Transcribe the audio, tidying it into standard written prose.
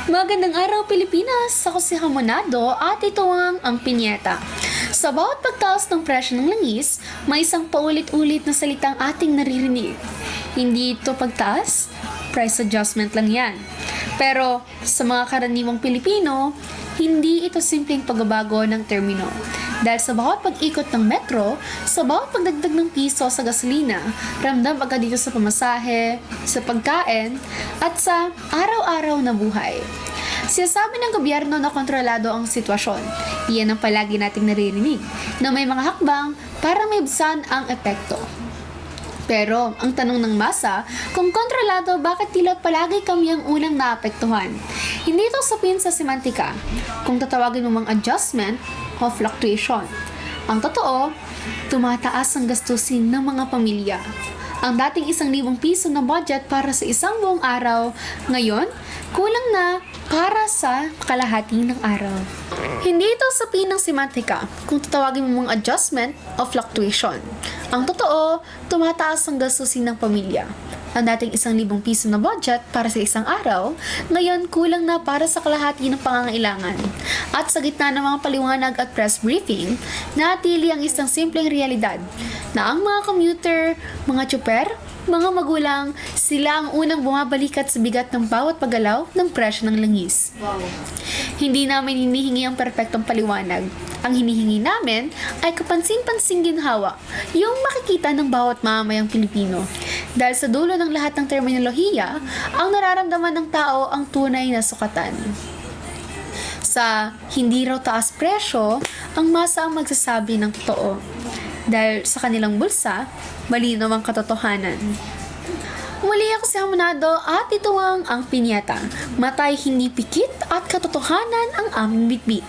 Magandang araw Pilipinas! Ako si Hamonado at ito ang Pinyeta. Sa bawat pagtaas ng presyo ng langis, may isang paulit-ulit na salitang ating naririnig. Hindi ito pagtaas, price adjustment lang yan. Pero sa mga karaniwang Pilipino, hindi ito simpleng pagbabago ng termino. Dahil sa bawat pag-ikot ng metro, sa bawat pagdagdag ng piso sa gasolina, ramdam agad dito sa pamasahe, sa pagkain, at sa araw-araw na buhay. Sinasabi ng gobyerno na kontrolado ang sitwasyon. Iyan ang palagi nating naririnig, na may mga hakbang para maibsan ang epekto. Pero, ang tanong ng masa, kung kontrolado, bakit tila palagi kami ang unang naapektuhan? Hindi ito sapin sa semantika, kung tatawagin mo mang adjustment o fluctuation. Ang totoo, tumataas ang gastusin ng mga pamilya. Ang dating 1,000 piso na budget para sa isang buong araw, ngayon, kulang na para sa kalahati ng araw. Hindi ito sapin ng semantika kung tatawagin mo mong adjustment o fluctuation. Ang totoo, tumataas ang gastusin ng pamilya. Ang dating 1,000 piso na budget para sa isang araw, ngayon kulang na para sa kalahati ng pangangailangan. At sa gitna ng mga paliwanag at press briefing, natili ang isang simpleng realidad na ang mga commuter, mga tsuper, mga magulang, sila ang unang bumabalikat sa bigat ng bawat paggalaw ng presyo ng langis. Hindi namin hinihingi ang perpektong paliwanag. Ang hinihingi namin ay kapansin-pansing ginhawa, yung makikita ng bawat mamamayang Pilipino. Dahil sa dulo ng lahat ng terminolohiya, ang nararamdaman ng tao ang tunay na sukatan. Sa hindi raw taas presyo, ang masa ang magsasabi ng totoo. Dahil sa kanilang bulsa, malinaw ang katotohanan. Muli ako si Hamonado at ito ang Pinyeta. Matay hindi pikit at katotohanan ang aming bitbit.